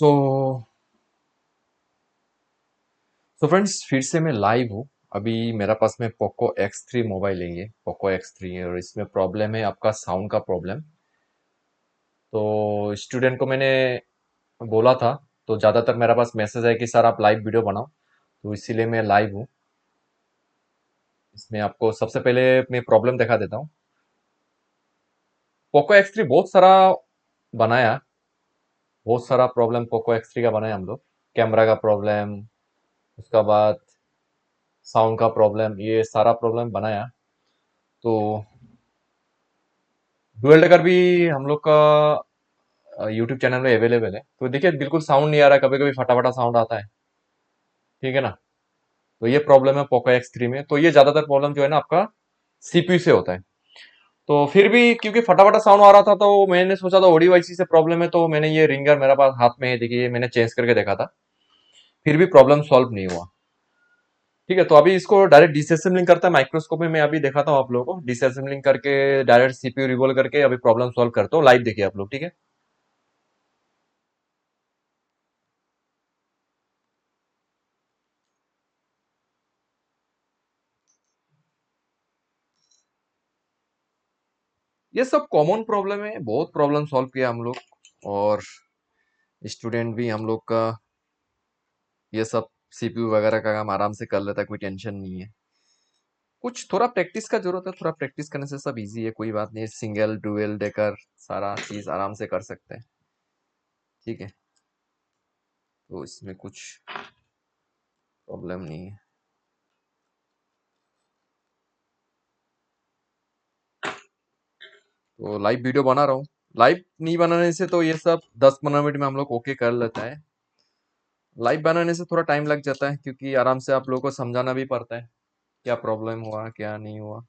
सो so friends, फिर से मैं लाइव हूँ। अभी मेरा पास में पोको X3 मोबाइल है। ये पोको X3 है और इसमें प्रॉब्लम है आपका साउंड का प्रॉब्लम। तो स्टूडेंट को मैंने बोला था, तो ज़्यादातर मेरा पास मैसेज है कि सर आप लाइव वीडियो बनाओ, तो इसीलिए मैं लाइव हूँ। इसमें आपको सबसे पहले मैं प्रॉब्लम दिखा देता हूँ। पोको X3 बहुत सारा बनाया, बहुत सारा प्रॉब्लम पोको X3 का बनाया हम लोग। कैमरा का प्रॉब्लम, उसका बाद साउंड का प्रॉब्लम, ये सारा प्रॉब्लम बनाया। तो डुअल डेकर भी हम लोग का यूट्यूब चैनल में अवेलेबल है। तो देखिए बिल्कुल साउंड नहीं आ रहा, कभी कभी फटा फटा साउंड आता है, ठीक है ना। तो ये प्रॉब्लम है पोको X3 में। तो ये ज्यादातर प्रॉब्लम जो है ना आपका सीपीयू से होता है। तो फिर भी क्योंकि फटा फटा साउंड आ रहा था, तो मैंने सोचा था ओडी वाईसी से प्रॉब्लम है। तो मैंने ये रिंगर मेरा पास हाथ में है, देखिए मैंने चेंज करके देखा था, फिर भी प्रॉब्लम सॉल्व नहीं हुआ। ठीक है, तो अभी इसको डायरेक्ट डिसअसेंबलिंग करता है माइक्रोस्कोप में। मैं अभी दिखाता हूँ आप लोगों को, डिसअसेंबलिंग करके डायरेक्ट सीपीयू रिवॉल्व करके अभी प्रॉब्लम सॉल्व करता हूँ। लाइव देखिए आप लोग, ठीक है। ये सब कॉमन प्रॉब्लम है, बहुत प्रॉब्लम सॉल्व किया हम लोग, और स्टूडेंट भी हम लोग का ये सब सीपीयू वगैरह का काम आराम से कर लेता है, कोई टेंशन नहीं है। कुछ थोड़ा प्रैक्टिस का जरूरत है, थोड़ा प्रैक्टिस करने से सब इजी है, कोई बात नहीं। सिंगल डुअल डेकर सारा चीज आराम से कर सकते हैं, ठीक है। तो इसमें कुछ प्रॉब्लम नहीं है। तो लाइव वीडियो बना रहा हूँ। लाइव नहीं बनाने से तो ये सब 10-15 मिनट में हम लोग ओके कर लेता है। लाइव बनाने से थोड़ा टाइम लग जाता है, क्योंकि आराम से आप लोगों को समझाना भी पड़ता है क्या प्रॉब्लम हुआ क्या नहीं हुआ।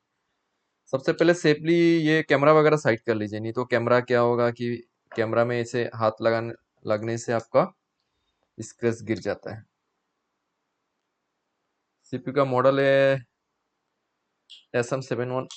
सबसे पहले सेफली ये कैमरा वगैरह साइड कर लीजिए, नहीं तो कैमरा क्या होगा कि कैमरा में ऐसे हाथ लगाने लगने से आपका स्क्रैच गिर जाता है। सीपीयू का मॉडल है SM7150।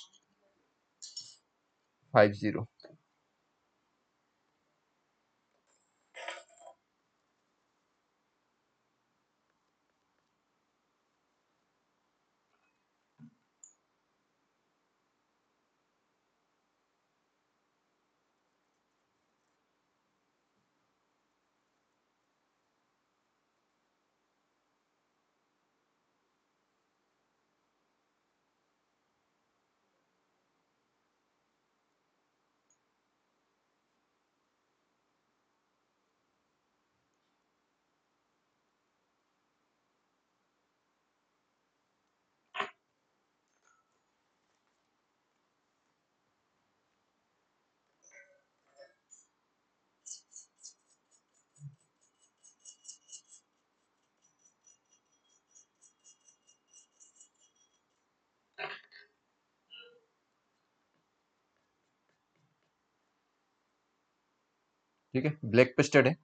ठीक है, ब्लैक पेस्टेड है।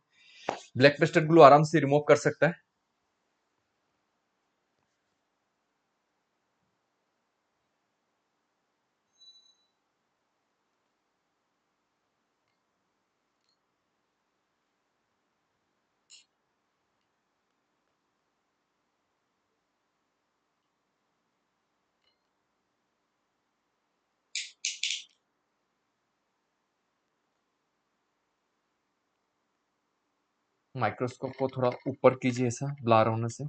ब्लैक पेस्टेड ग्लू आराम से रिमूव कर सकता है। माइक्रोस्कोप को थोड़ा ऊपर कीजिए, ऐसा ब्लर होने से,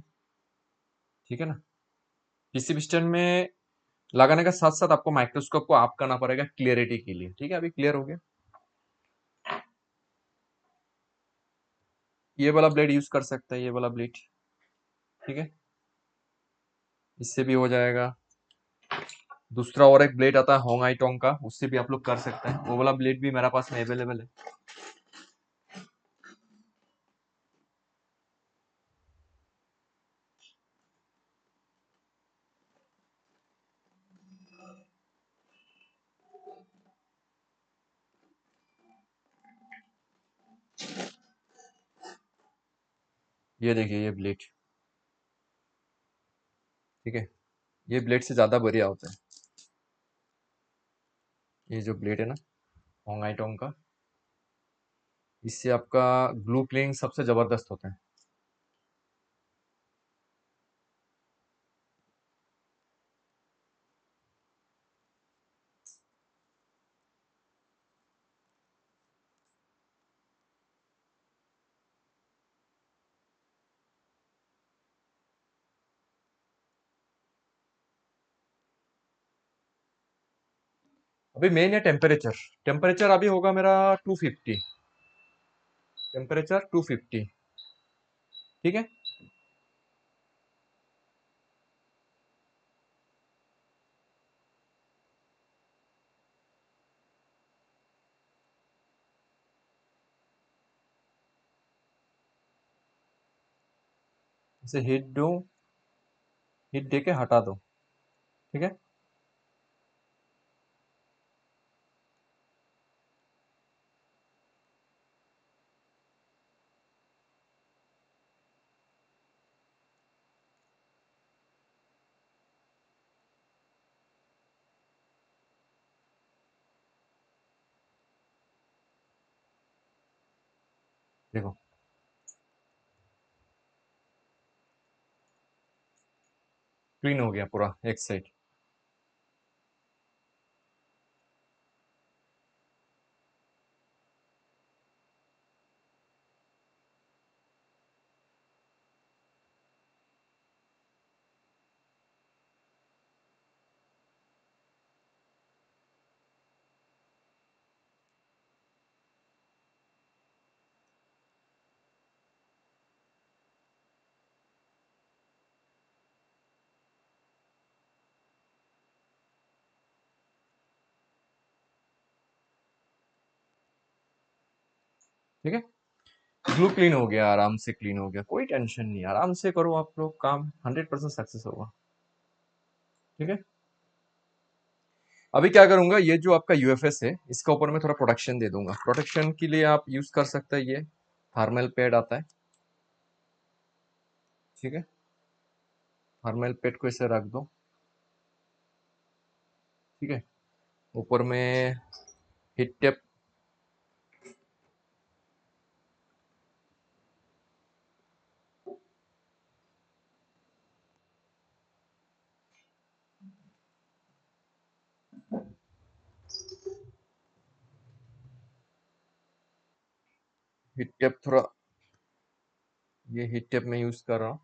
ठीक है ना। पीसीबी स्टैंड में लगाने के साथ साथ आपको माइक्रोस्कोप को ऑफ करना पड़ेगा क्लियरिटी के लिए, ठीक है। अभी क्लियर हो गया। ये वाला ब्लेड यूज कर सकते हैं, ये वाला ब्लेड, ठीक है। इससे भी हो जाएगा। दूसरा और एक ब्लेड आता है होंग आई टोंग का, उससे भी आप लोग कर सकते हैं। वो वाला ब्लेड भी मेरा पास में अवेलेबल है। ये देखिए ये ब्लेड, ठीक है। ये ब्लेड से ज्यादा बढ़िया होता है, ये जो ब्लेड है ना होंग आई टोंग का। इससे आपका ग्लू क्लीनिंग सबसे जबरदस्त होता है। अभी मेन है टेम्परेचर। टेम्परेचर अभी होगा मेरा 250। टेम्परेचर 250। ठीक है। इसे हीट दो, हीट दे के हटा दो। ठीक है। देखो क्लीन हो गया पूरा एक साइड। ठीक है। ग्लू क्लीन हो गया, आराम से क्लीन हो गया, कोई टेंशन नहीं, आराम से करो आप लोग काम, 100% सक्सेस होगा। ठीक है। अभी क्या करूंगा, ये जो आपका यूएफएस है इसके ऊपर मैं थोड़ा प्रोटेक्शन दे दूंगा। प्रोटेक्शन के लिए आप यूज कर सकते हैं, ये थर्मल पैड आता है। ठीक है। थर्मल पैड को ऐसे रख दो। ठीक है। ऊपर में हीट टेप। हीट टेप थोड़ा, ये हीट टेप में यूज कर रहा हूँ।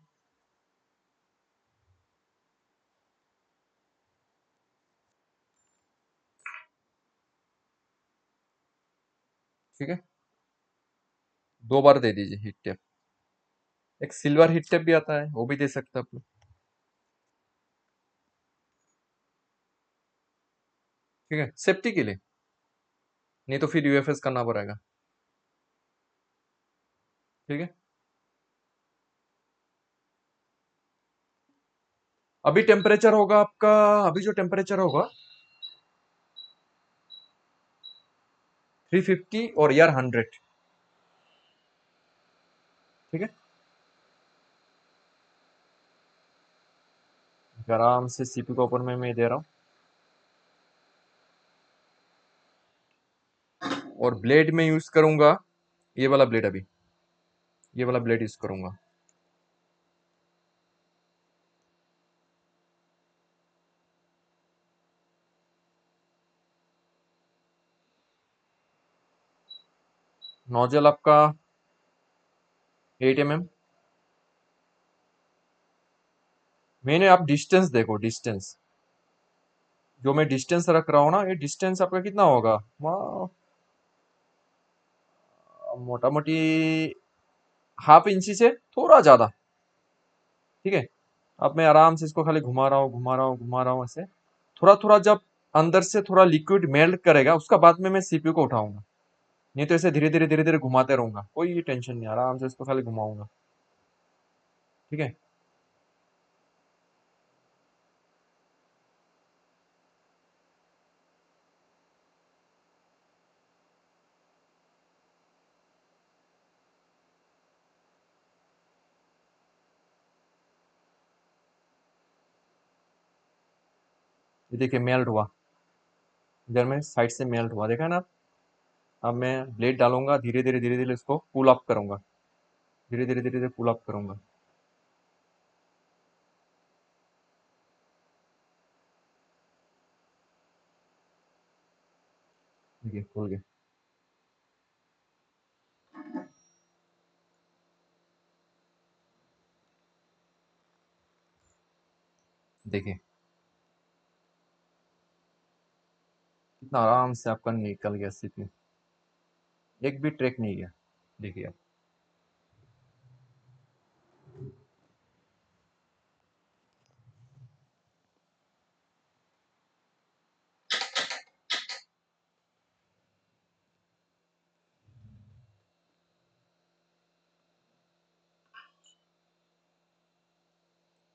ठीक है। 2 बार दे दीजिए हीट टेप। एक सिल्वर हीट टेप भी आता है, वो भी दे सकते हैं आप लोग। ठीक है, सेफ्टी के लिए, नहीं तो फिर यूएफएस करना पड़ेगा। ठीक है। अभी टेम्परेचर होगा आपका, अभी जो टेम्परेचर होगा 350 और यार 100। ठीक है। आराम से सीपी को ऊपर में मैं दे रहा हूँ। और ब्लेड में यूज करूंगा ये वाला ब्लेड, अभी ये वाला ब्लेड यूज करूंगा। नोजल आपका 8 mm। मैंने, आप डिस्टेंस देखो, डिस्टेंस जो मैं डिस्टेंस रख रहा हूँ ना, ये डिस्टेंस आपका कितना होगा, मोटा मोटी हाफ इंची से थोड़ा ज्यादा। ठीक है। अब मैं आराम से इसको खाली घुमा रहा हूँ, घुमा रहा हूँ, घुमा रहा हूँ ऐसे। थोड़ा थोड़ा जब अंदर से थोड़ा लिक्विड मेल्ट करेगा उसका बाद में मैं सीपीयू को उठाऊंगा। नहीं तो ऐसे धीरे धीरे धीरे धीरे घुमाते रहूंगा, कोई टेंशन नहीं, आराम से इसको खाली घुमाऊंगा। ठीक है। ये देखिए मेल्ट हुआ, इधर में साइड से मेल्ट हुआ, देखा ना आप? अब मैं ब्लेड डालूंगा, धीरे धीरे धीरे धीरे इसको पुल अप करूंगा, धीरे धीरे धीरे धीरे पुल अप करूंगा। देखिए खुल गया। देखिए कितना आराम से आपका निकल गया सीपी, एक भी ट्रैक नहीं गया। देखिए आप।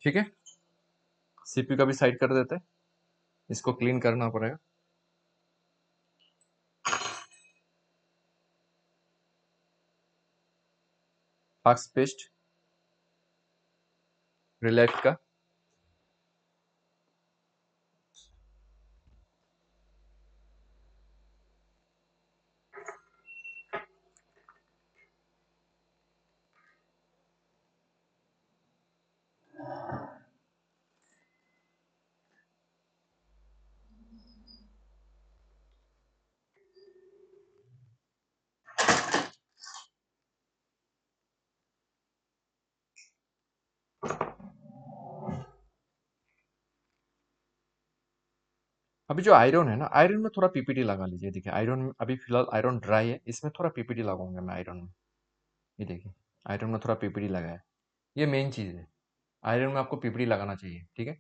ठीक है, सीपी का भी साइड कर देते हैं, इसको क्लीन करना पड़ेगा। फाक्स पेस्ट रिलैक्स का। अभी जो आयरन है ना, आयरन में थोड़ा पीपीटी लगा लीजिए। देखिए आयरन में अभी फिलहाल आयरन ड्राई है, इसमें थोड़ा पीपीटी लगाऊंगा मैं आयरन में। ये देखिए आयरन में थोड़ा पीपीटी लगा है, ये मेन चीज़ है। आयरन में आपको पीपीटी लगाना चाहिए, ठीक है।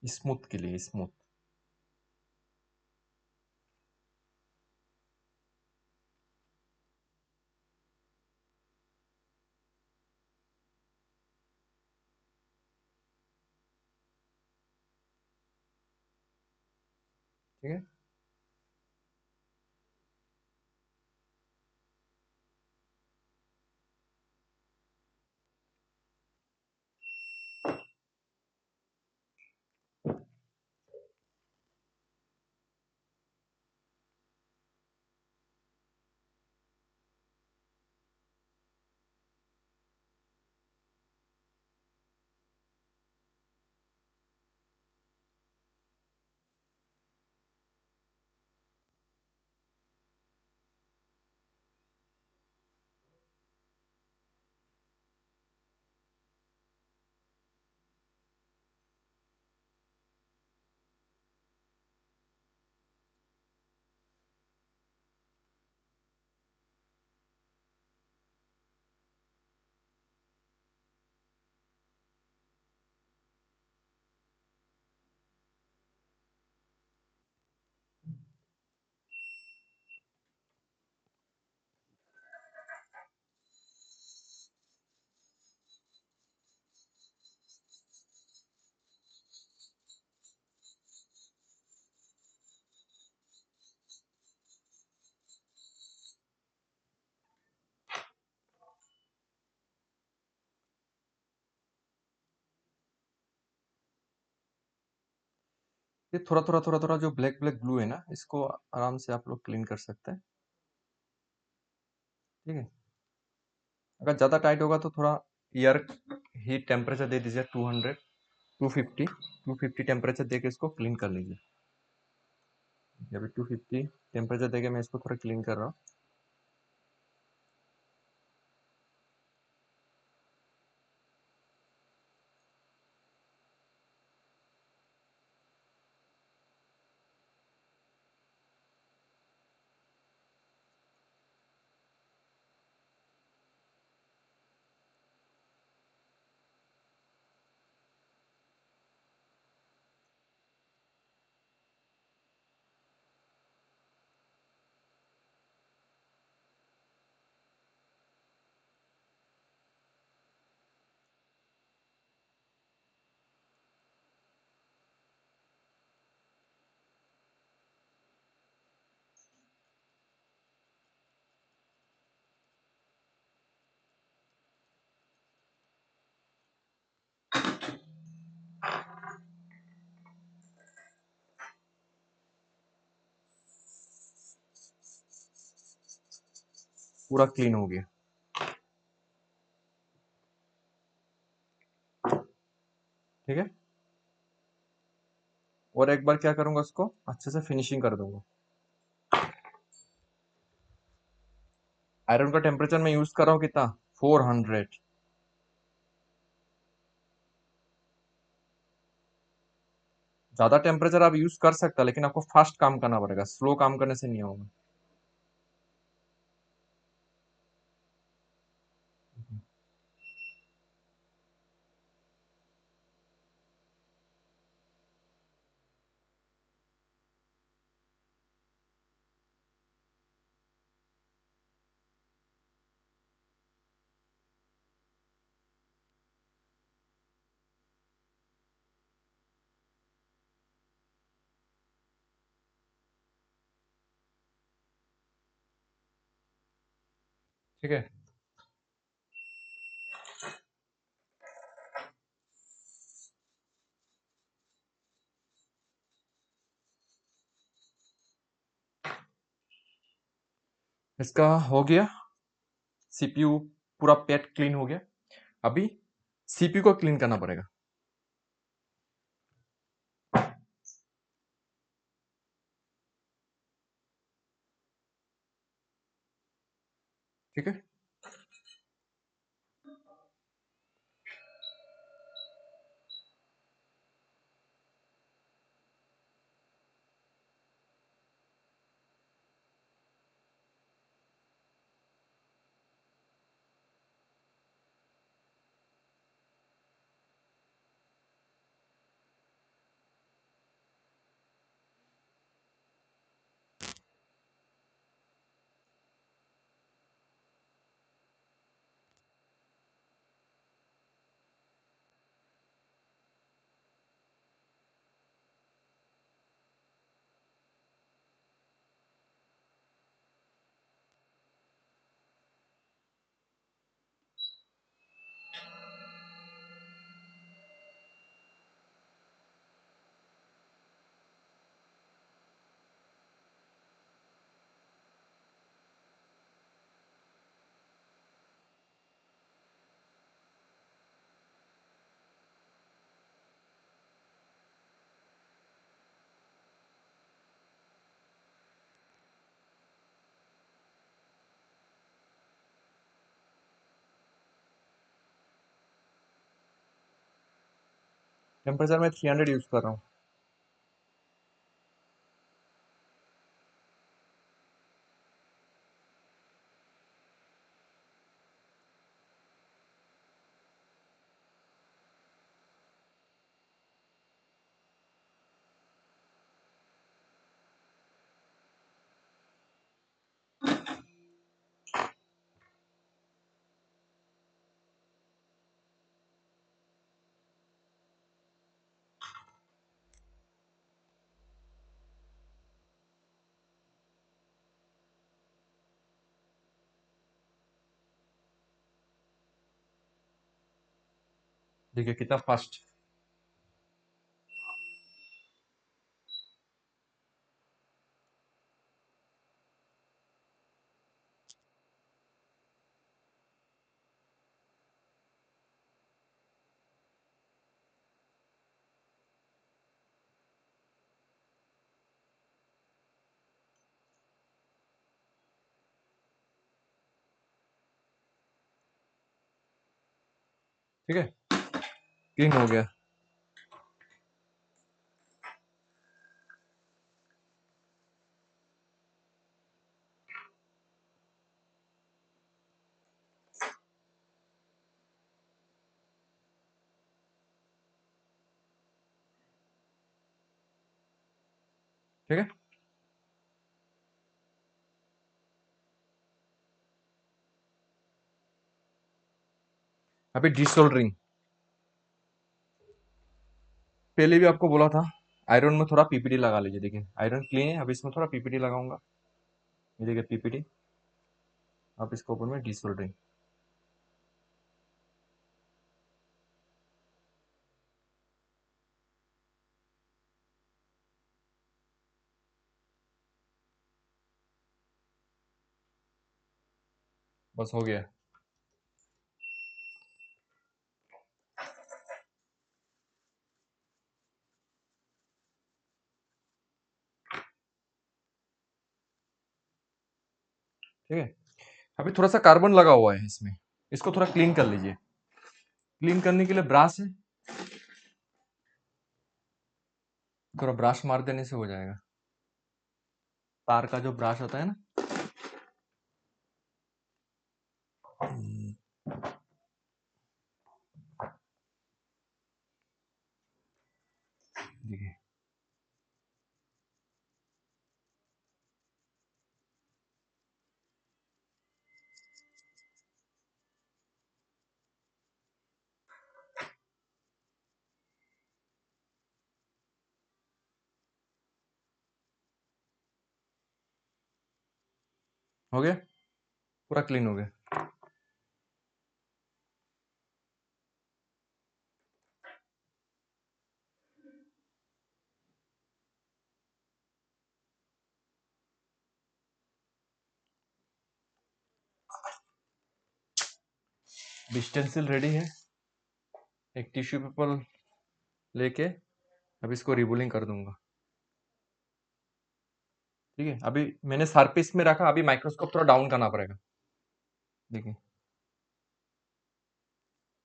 स्मूथ के लिए, स्मूथ। ठीक है। ये थोड़ा थोड़ा थोड़ा थोड़ा जो ब्लैक ब्लैक ब्लू है ना, इसको आराम से आप लोग क्लीन कर सकते हैं। ठीक है। अगर ज़्यादा टाइट होगा तो थोड़ा एयर हीट टेम्परेचर दे दीजिए, 200, 250 टेम्परेचर दे के इसको क्लीन कर लीजिए। अभी 250 टेम्परेचर दे के मैं इसको थोड़ा क्लीन कर रहा हूँ। पूरा क्लीन हो गया। ठीक है, और एक बार क्या करूंगा, उसको अच्छे से फिनिशिंग कर दूंगा। आयरन का टेम्परेचर मैं यूज कर रहा हूँ कितना, 400। ज्यादा टेम्परेचर आप यूज कर सकता, लेकिन आपको फास्ट काम करना पड़ेगा, स्लो काम करने से नहीं होगा। ठीक है, इसका हो गया। सीपीयू पूरा पेट क्लीन हो गया। अभी सीपीयू को क्लीन करना पड़ेगा। ठीक है, टेम्परेचर में 300 यूज कर रहा हूँ। देखिए कितना फास्ट। ठीक है, क्लीन हो गया। ठीक है, अभी डिसोल्डरिंग। पहले भी आपको बोला था, आयरन में थोड़ा पीपीटी लगा लीजिए। देखिए आयरन क्लीन है, अभी इसमें थोड़ा पीपीटी लगाऊंगा। ये देखिए पीपीटी, आप इसके ऊपर में डिसोल्डरिंग। बस हो गया। ठीक है, अभी थोड़ा सा कार्बन लगा हुआ है इसमें, इसको थोड़ा क्लीन कर लीजिए। क्लीन करने के लिए ब्रश है, थोड़ा ब्रश मार देने से हो जाएगा। तार का जो ब्रश होता है ना, देखिए। हो गया, पूरा क्लीन हो गया। डिस्टेंसिल रेडी है, एक टिश्यू पेपर लेके अब इसको रिबोलिंग कर दूंगा। ठीक है, अभी मैंने सरफेस में रखा, अभी माइक्रोस्कोप थोड़ा डाउन करना पड़ेगा। देखिए,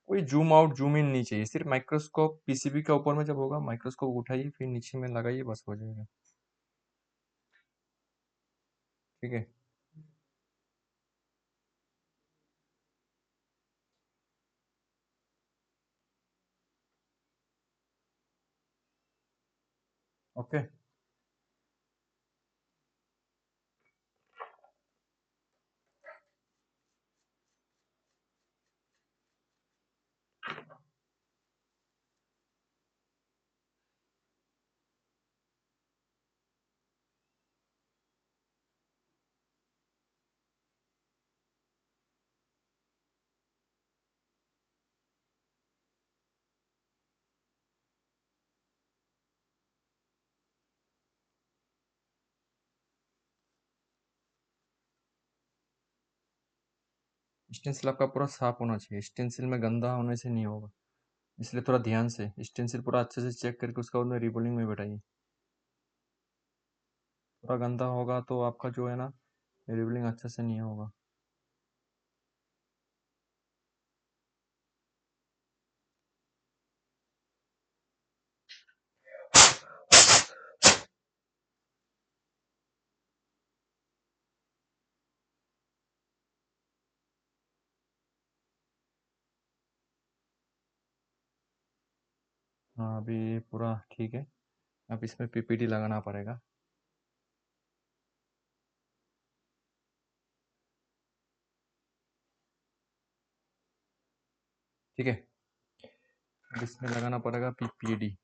कोई जूम आउट जूम इन नहीं चाहिए, सिर्फ माइक्रोस्कोप पीसीबी के ऊपर में जब होगा माइक्रोस्कोप उठाइए, फिर नीचे में लगाइए, बस हो जाएगा। ठीक है, ओके। स्टेंसिल आपका पूरा साफ होना चाहिए, स्टेंसिल में गंदा होने से नहीं होगा, इसलिए थोड़ा ध्यान से स्टेंसिल पूरा अच्छे से चेक करके उसका बाद में रिबोलिंग में बैठाइए। पूरा गंदा होगा तो आपका जो है ना, रिबोलिंग अच्छे से नहीं होगा। हाँ, अभी पूरा ठीक है। अब इसमें पीपीटी लगाना पड़ेगा। ठीक है, अब इसमें लगाना पड़ेगा पीपीडी।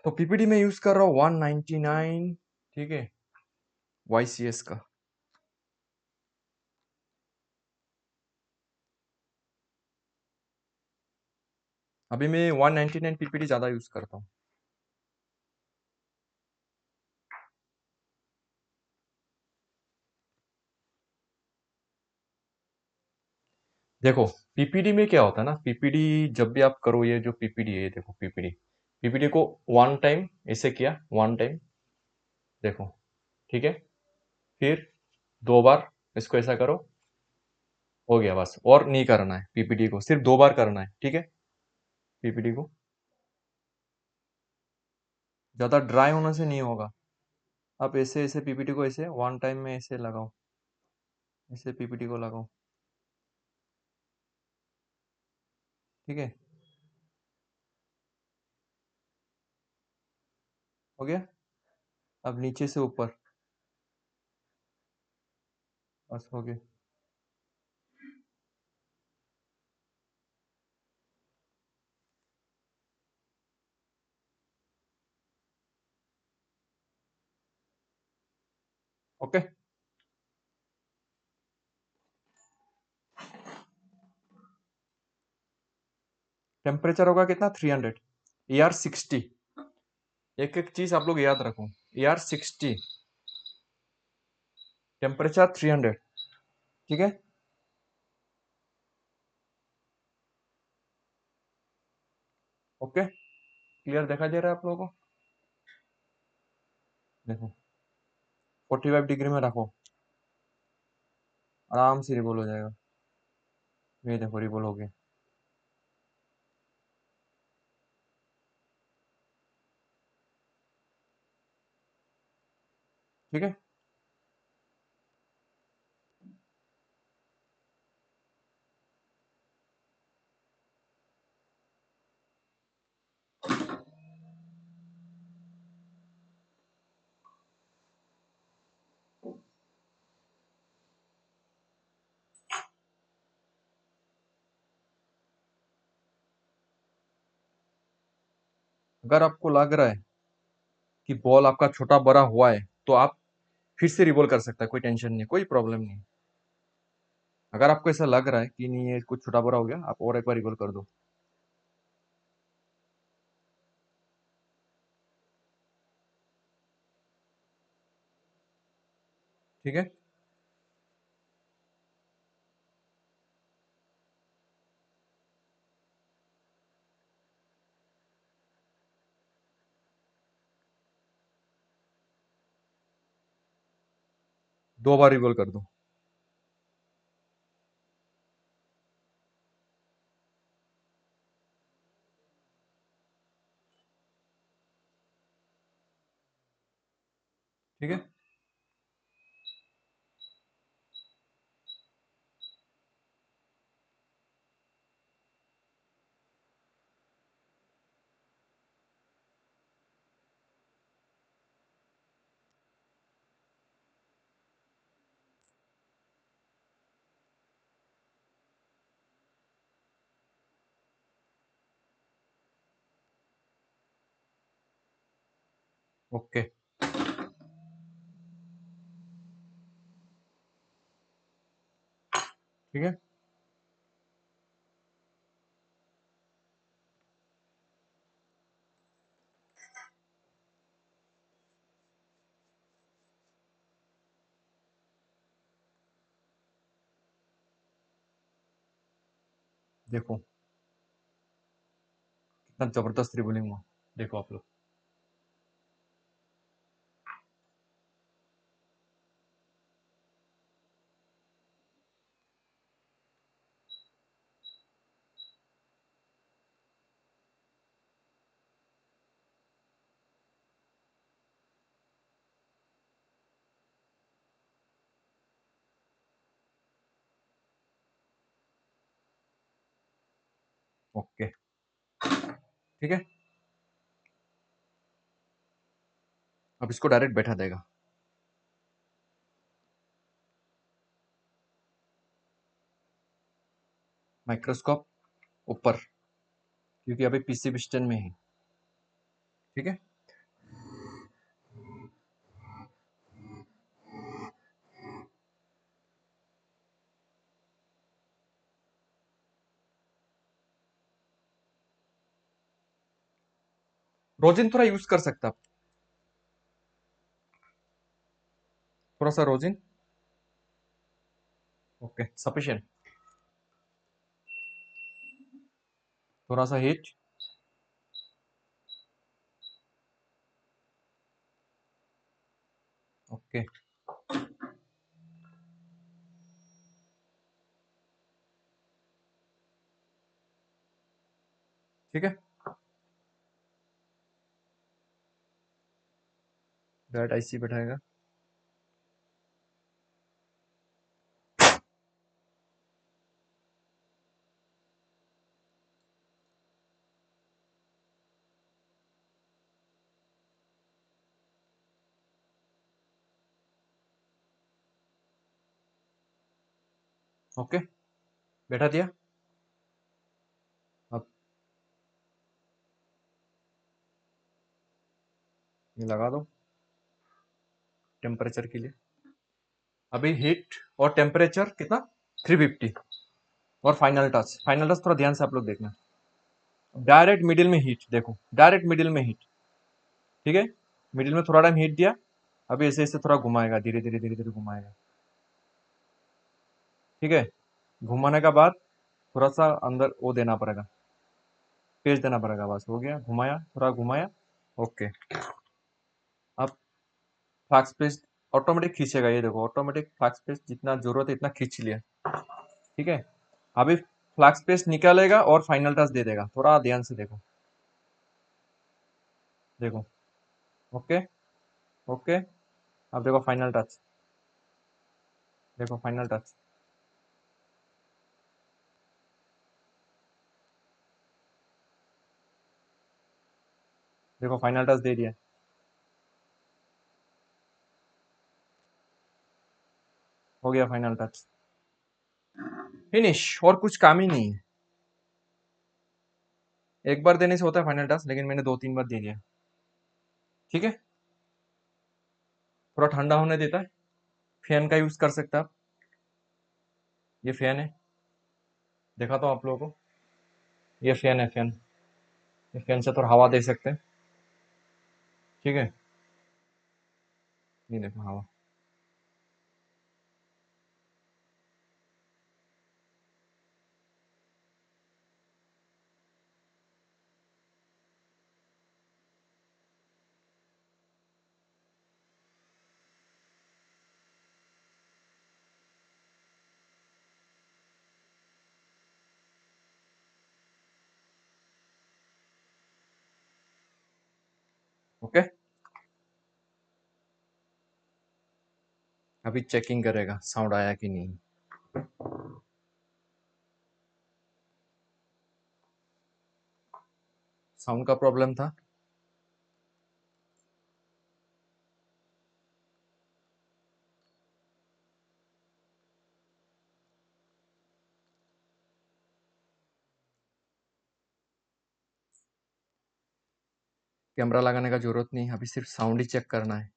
तो पीपीडी में यूज कर रहा हूँ 199। ठीक है, YCS का। अभी मैं 199 पीपीडी ज्यादा यूज करता हूँ। देखो, पीपीडी में क्या होता है ना, पीपीडी जब भी आप करो, ये जो पीपीडी है, ये देखो पीपीडी, पीपीडी को वन टाइम ऐसे किया, वन टाइम, देखो। ठीक है, फिर दो बार इसको ऐसा करो, हो गया बस, और नहीं करना है पीपीडी को, सिर्फ दो बार करना है। ठीक है, पीपीडी को ज्यादा ड्राई होने से नहीं होगा। आप ऐसे ऐसे पीपीटी को ऐसे वन टाइम में ऐसे लगाओ, ऐसे पीपीटी को लगाओ। ठीक है, हो गया। अब नीचे से ऊपर, बस हो गया। ओके। टेम्परेचर होगा कितना 300, AR60। एक एक चीज आप लोग याद रखो, AR60, टेम्परेचर 300। ठीक है, ओके, क्लियर दिखाई दे रहा है आप लोगों को? देखो 45 डिग्री में रखो, आराम से रिवॉल्व हो जाएगा। ये देखो रिवॉल्व हो गया। ठीक है, अगर आपको लग रहा है कि बॉल आपका छोटा बड़ा हुआ है तो आप फिर से रिवॉल्व कर सकता है, कोई टेंशन नहीं, कोई प्रॉब्लम नहीं। अगर आपको ऐसा लग रहा है कि नहीं ये कुछ छोटा बड़ा हो गया, आप और एक बार रिवॉल्व कर दो। ठीक है, दो बार रिवॉल्व कर दो। ठीक है, ओके। ठीक है, देखो कितना जबरदस्त रिबॉलिंग हुआ, देखो आप लोग। ओके, ठीक है, अब इसको डायरेक्ट बैठा देगा। माइक्रोस्कोप ऊपर, क्योंकि अभी पीसी पिस्टन में है। ठीक है, रोजिन थोड़ा यूज कर सकता आप, थोड़ा सा रोजिन। Okay, sufficient. थोड़ा सा हीट। ओके, ठीक है, डायरेक्ट आईसी बैठाएगा। ओके, बैठा दिया। अब ये लगा दो टेम्परेचर के लिए। अभी हीट और टेम्परेचर कितना 350 और फाइनल टच थोड़ा ध्यान से आप लोग देखना। डायरेक्ट मिडिल में हीट, देखो डायरेक्ट मिडिल में हीट, ठीक है। मिडिल में थोड़ा टाइम हीट दिया, अभी ऐसे ऐसे थोड़ा घुमाएगा, धीरे धीरे धीरे धीरे घुमाएगा, ठीक है। घुमाने का बाद थोड़ा सा अंदर वो देना पड़ेगा, पेज देना पड़ेगा, बस हो गया, घुमाया थोड़ा घुमाया, ओके। अब फ्लैक्स पेज ऑटोमेटिक खींचेगा, ये देखो ऑटोमेटिक फ्लैक्स पेज जितना जरूरत है इतना खींच लिया, ठीक है। अभी फ्लैक्स पेज निकालेगा और फाइनल टच दे देगा, थोड़ा ध्यान से देखो, देखो, ओके ओके। अब देखो फाइनल टच, देखो फाइनल टच, देखो फाइनल टच दे दिया, हो गया फाइनल टच, फिनिश। और कुछ काम ही नहीं है, एक बार देने से होता है फाइनल टच, लेकिन मैंने 2-3 बार दे दिया, ठीक है। थोड़ा ठंडा होने देता है, फैन का यूज कर सकते हैं आप, ये फैन है, देखा तो आप लोगों को, ये फैन है, फैन, ये फैन से थोड़ा हवा दे सकते हैं, ठीक है। ये देखो हवा, ओके। अभी चेकिंग करेगा साउंड आया कि नहीं, साउंड का प्रॉब्लम था। कैमरा लगाने का जरूरत नहीं, अभी सिर्फ साउंड ही चेक करना है,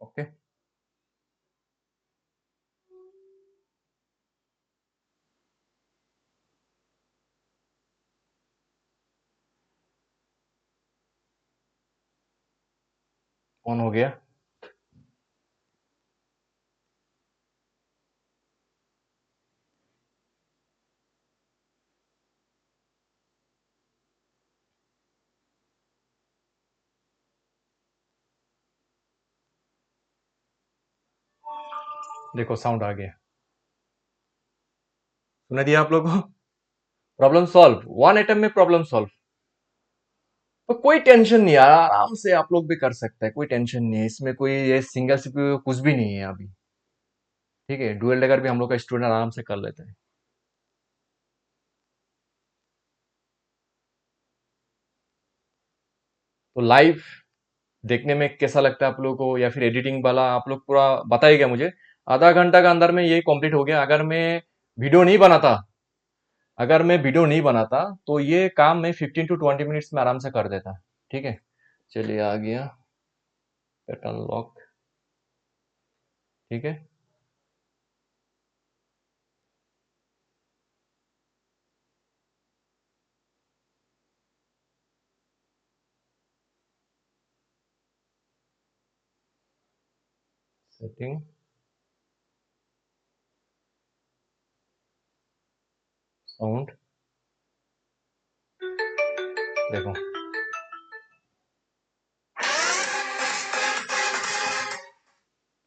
ओके। ऑन हो गया, देखो साउंड आ गया, सुना दिया आप लोगों को। प्रॉब्लम सॉल्व, 1 एटम में प्रॉब्लम सॉल्व। तो कोई टेंशन नहीं यार, आराम से आप लोग भी कर सकते हैं, कोई टेंशन नहीं है इसमें, कोई ये सिंगल सीपीयू कुछ भी नहीं है अभी, ठीक है। डुअल डेकर भी हम लोग का स्टूडेंट आराम से कर लेते हैं। तो लाइव देखने में कैसा लगता है आप लोगों को, या फिर एडिटिंग वाला आप लोग पूरा बताइएगा मुझे। आधा घंटा का अंदर में ये कंप्लीट हो गया। वीडियो नहीं बनाता अगर मैं वीडियो नहीं बनाता तो ये काम मैं 15 to 20 मिनट्स में आराम से कर देता, ठीक है। चलिए आ गया पैटर्न लॉक, ठीक है। सेटिंग, साउंड, देखो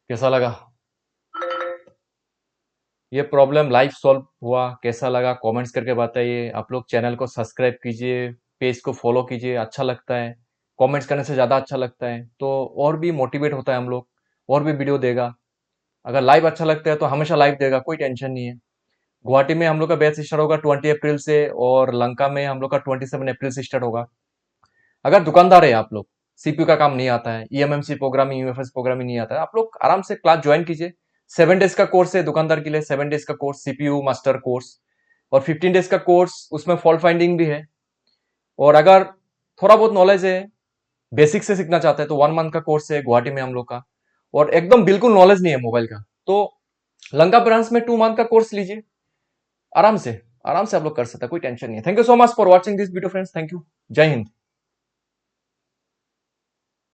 कैसा लगा, ये प्रॉब्लम लाइव सॉल्व हुआ। कैसा लगा कमेंट्स करके बताइए। आप लोग चैनल को सब्सक्राइब कीजिए, पेज को फॉलो कीजिए, अच्छा लगता है, कमेंट्स करने से ज़्यादा अच्छा लगता है तो और भी मोटिवेट होता है हम लोग, और भी वीडियो देगा। अगर लाइव अच्छा लगता है तो हमेशा लाइव देगा, कोई टेंशन नहीं है। गुवाहाटी में हम लोग का बैच स्टार्ट होगा 20 अप्रैल से, और लंका में हम लोग का 27 अप्रैल से स्टार्ट होगा। अगर दुकानदार है आप लोग, सीपीयू का काम नहीं आता है, ईएमएमसी प्रोग्रामिंग, यूएफएस प्रोग्रामिंग नहीं आता है, आप लोग आराम से क्लास ज्वाइन कीजिए। 7 डेज का कोर्स है दुकानदार के लिए, 7 डेज का कोर्स सीपीयू मास्टर कोर्स, और 15 डेज का कोर्स, उसमें फॉल्ट फाइंडिंग भी है। और अगर थोड़ा बहुत नॉलेज है बेसिक से सीखना चाहते हैं तो 1 मंथ का कोर्स है गुवाहाटी में हम लोग का, और एकदम बिल्कुल नॉलेज नहीं है मोबाइल का, तो लंका ब्रांच में 2 मंथ का कोर्स लीजिए, आराम से आप लोग कर सकते हैं, कोई टेंशन नहीं है। Thank you so much for watching this video friends, thank you, जय हिंद।